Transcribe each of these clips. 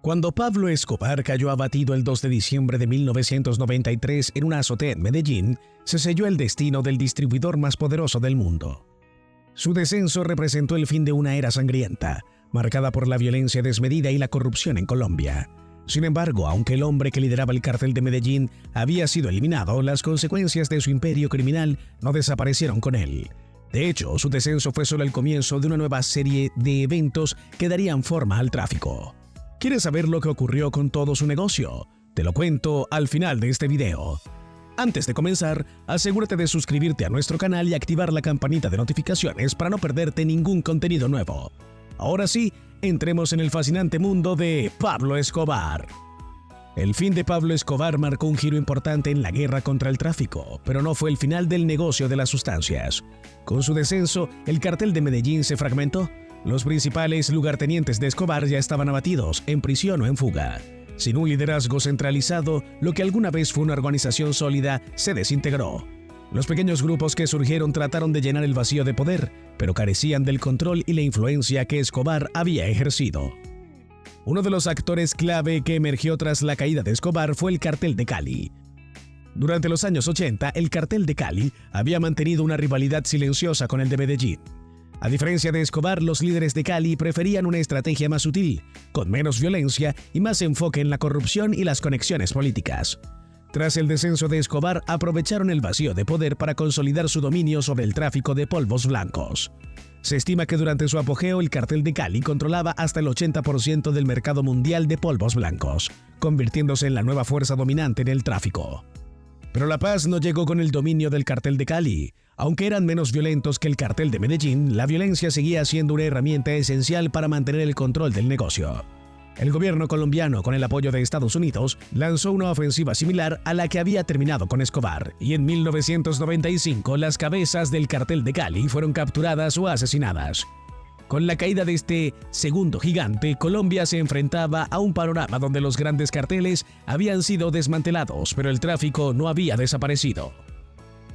Cuando Pablo Escobar cayó abatido el 2 de diciembre de 1993 en una azotea en Medellín, se selló el destino del distribuidor más poderoso del mundo. Su descenso representó el fin de una era sangrienta, marcada por la violencia desmedida y la corrupción en Colombia. Sin embargo, aunque el hombre que lideraba el cartel de Medellín había sido eliminado, las consecuencias de su imperio criminal no desaparecieron con él. De hecho, su descenso fue solo el comienzo de una nueva serie de eventos que darían forma al tráfico. ¿Quieres saber lo que ocurrió con todo su negocio? Te lo cuento al final de este video. Antes de comenzar, asegúrate de suscribirte a nuestro canal y activar la campanita de notificaciones para no perderte ningún contenido nuevo. Ahora sí, entremos en el fascinante mundo de Pablo Escobar. El fin de Pablo Escobar marcó un giro importante en la guerra contra el tráfico, pero no fue el final del negocio de las sustancias. Con su descenso, el cartel de Medellín se fragmentó. Los principales lugartenientes de Escobar ya estaban abatidos, en prisión o en fuga. Sin un liderazgo centralizado, lo que alguna vez fue una organización sólida se desintegró. Los pequeños grupos que surgieron trataron de llenar el vacío de poder, pero carecían del control y la influencia que Escobar había ejercido. Uno de los actores clave que emergió tras la caída de Escobar fue el Cartel de Cali. Durante los años 80, el Cartel de Cali había mantenido una rivalidad silenciosa con el de Medellín. A diferencia de Escobar, los líderes de Cali preferían una estrategia más sutil, con menos violencia y más enfoque en la corrupción y las conexiones políticas. Tras el descenso de Escobar, aprovecharon el vacío de poder para consolidar su dominio sobre el tráfico de polvos blancos. Se estima que durante su apogeo el Cartel de Cali controlaba hasta el 80% del mercado mundial de polvos blancos, convirtiéndose en la nueva fuerza dominante en el tráfico. Pero la paz no llegó con el dominio del Cartel de Cali. Aunque eran menos violentos que el Cartel de Medellín, la violencia seguía siendo una herramienta esencial para mantener el control del negocio. El gobierno colombiano, con el apoyo de Estados Unidos, lanzó una ofensiva similar a la que había terminado con Escobar, y en 1995 las cabezas del Cartel de Cali fueron capturadas o asesinadas. Con la caída de este segundo gigante, Colombia se enfrentaba a un panorama donde los grandes carteles habían sido desmantelados, pero el tráfico no había desaparecido.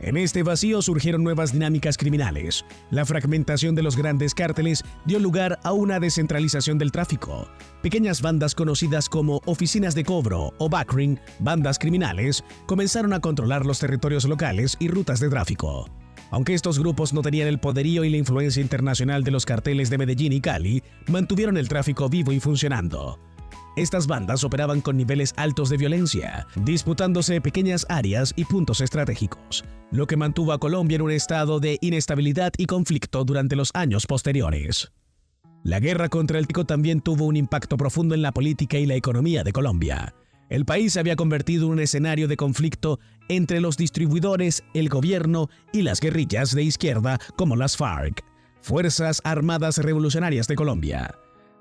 En este vacío surgieron nuevas dinámicas criminales. La fragmentación de los grandes cárteles dio lugar a una descentralización del tráfico. Pequeñas bandas conocidas como oficinas de cobro o backring, bandas criminales, comenzaron a controlar los territorios locales y rutas de tráfico. Aunque estos grupos no tenían el poderío y la influencia internacional de los carteles de Medellín y Cali, mantuvieron el tráfico vivo y funcionando. Estas bandas operaban con niveles altos de violencia, disputándose pequeñas áreas y puntos estratégicos, lo que mantuvo a Colombia en un estado de inestabilidad y conflicto durante los años posteriores. La guerra contra el tráfico también tuvo un impacto profundo en la política y la economía de Colombia. El país se había convertido en un escenario de conflicto entre los distribuidores, el gobierno y las guerrillas de izquierda como las FARC, Fuerzas Armadas Revolucionarias de Colombia.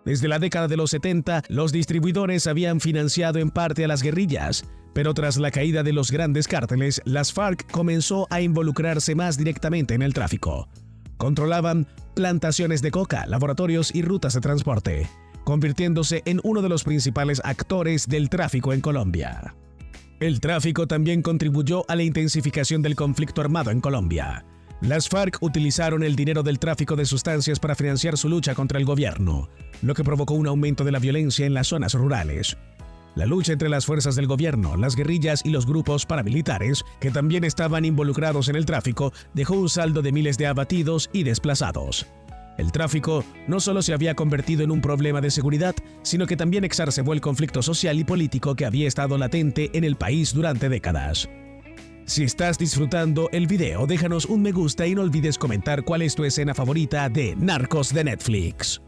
Desde la década de los 70, los distribuidores habían financiado en parte a las guerrillas, pero tras la caída de los grandes cárteles, las FARC comenzó a involucrarse más directamente en el tráfico. Controlaban plantaciones de coca, laboratorios y rutas de transporte, convirtiéndose en uno de los principales actores del tráfico en Colombia. El tráfico también contribuyó a la intensificación del conflicto armado en Colombia. Las FARC utilizaron el dinero del tráfico de sustancias para financiar su lucha contra el gobierno, lo que provocó un aumento de la violencia en las zonas rurales. La lucha entre las fuerzas del gobierno, las guerrillas y los grupos paramilitares, que también estaban involucrados en el tráfico, dejó un saldo de miles de abatidos y desplazados. El tráfico no solo se había convertido en un problema de seguridad, sino que también exacerbó el conflicto social y político que había estado latente en el país durante décadas. Si estás disfrutando el video, déjanos un me gusta y no olvides comentar cuál es tu escena favorita de Narcos de Netflix.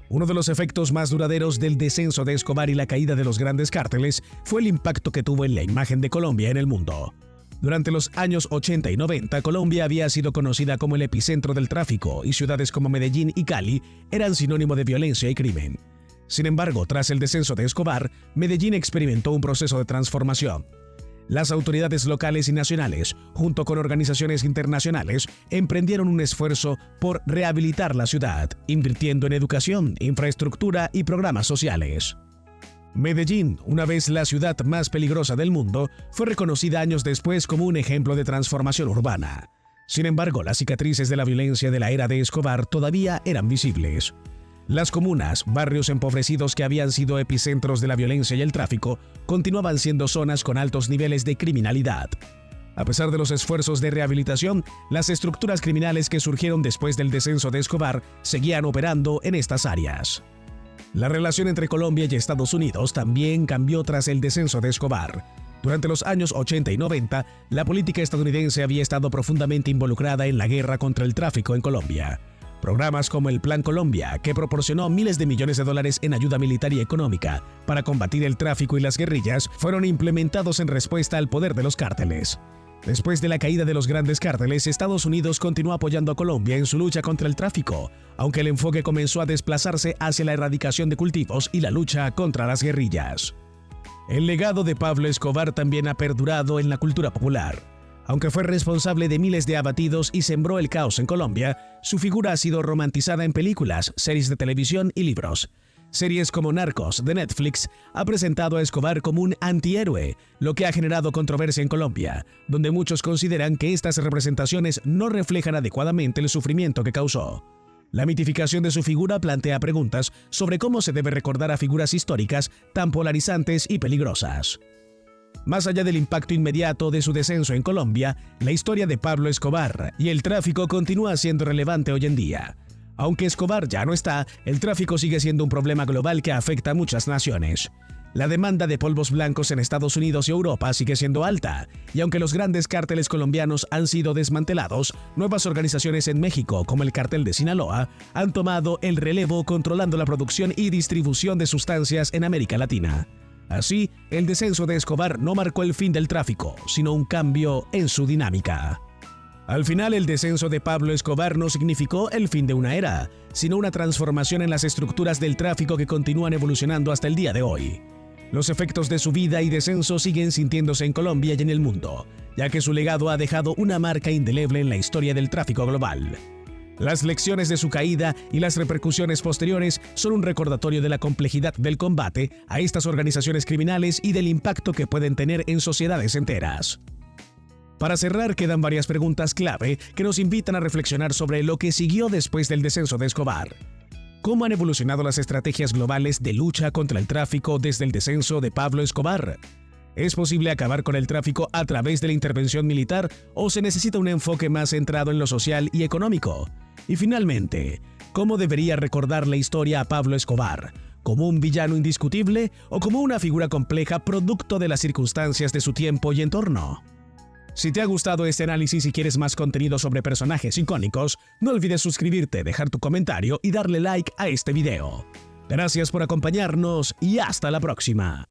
Uno de los efectos más duraderos del descenso de Escobar y la caída de los grandes cárteles fue el impacto que tuvo en la imagen de Colombia en el mundo. Durante los años 80 y 90, Colombia había sido conocida como el epicentro del tráfico y ciudades como Medellín y Cali eran sinónimo de violencia y crimen. Sin embargo, tras el descenso de Escobar, Medellín experimentó un proceso de transformación. Las autoridades locales y nacionales, junto con organizaciones internacionales, emprendieron un esfuerzo por rehabilitar la ciudad, invirtiendo en educación, infraestructura y programas sociales. Medellín, una vez la ciudad más peligrosa del mundo, fue reconocida años después como un ejemplo de transformación urbana. Sin embargo, las cicatrices de la violencia de la era de Escobar todavía eran visibles. Las comunas, barrios empobrecidos que habían sido epicentros de la violencia y el tráfico, continuaban siendo zonas con altos niveles de criminalidad. A pesar de los esfuerzos de rehabilitación, las estructuras criminales que surgieron después del descenso de Escobar seguían operando en estas áreas. La relación entre Colombia y Estados Unidos también cambió tras el descenso de Escobar. Durante los años 80 y 90, la política estadounidense había estado profundamente involucrada en la guerra contra el tráfico en Colombia. Programas como el Plan Colombia, que proporcionó miles de millones de dólares en ayuda militar y económica para combatir el tráfico y las guerrillas, fueron implementados en respuesta al poder de los cárteles. Después de la caída de los grandes cárteles, Estados Unidos continuó apoyando a Colombia en su lucha contra el tráfico, aunque el enfoque comenzó a desplazarse hacia la erradicación de cultivos y la lucha contra las guerrillas. El legado de Pablo Escobar también ha perdurado en la cultura popular. Aunque fue responsable de miles de abatidos y sembró el caos en Colombia, su figura ha sido romantizada en películas, series de televisión y libros. Series como Narcos de Netflix ha presentado a Escobar como un antihéroe, lo que ha generado controversia en Colombia, donde muchos consideran que estas representaciones no reflejan adecuadamente el sufrimiento que causó. La mitificación de su figura plantea preguntas sobre cómo se debe recordar a figuras históricas tan polarizantes y peligrosas. Más allá del impacto inmediato de su descenso en Colombia, la historia de Pablo Escobar y el tráfico continúa siendo relevante hoy en día. Aunque Escobar ya no está, el tráfico sigue siendo un problema global que afecta a muchas naciones. La demanda de polvos blancos en Estados Unidos y Europa sigue siendo alta, y aunque los grandes cárteles colombianos han sido desmantelados, nuevas organizaciones en México, como el Cártel de Sinaloa, han tomado el relevo controlando la producción y distribución de sustancias en América Latina. Así, el descenso de Escobar no marcó el fin del tráfico, sino un cambio en su dinámica. Al final, el descenso de Pablo Escobar no significó el fin de una era, sino una transformación en las estructuras del tráfico que continúan evolucionando hasta el día de hoy. Los efectos de su vida y descenso siguen sintiéndose en Colombia y en el mundo, ya que su legado ha dejado una marca indeleble en la historia del tráfico global. Las lecciones de su caída y las repercusiones posteriores son un recordatorio de la complejidad del combate a estas organizaciones criminales y del impacto que pueden tener en sociedades enteras. Para cerrar, quedan varias preguntas clave que nos invitan a reflexionar sobre lo que siguió después del descenso de Escobar. ¿Cómo han evolucionado las estrategias globales de lucha contra el tráfico desde el descenso de Pablo Escobar? ¿Es posible acabar con el tráfico a través de la intervención militar o se necesita un enfoque más centrado en lo social y económico? Y finalmente, ¿cómo debería recordar la historia a Pablo Escobar? ¿Como un villano indiscutible o como una figura compleja producto de las circunstancias de su tiempo y entorno? Si te ha gustado este análisis y quieres más contenido sobre personajes icónicos, no olvides suscribirte, dejar tu comentario y darle like a este video. Gracias por acompañarnos y hasta la próxima.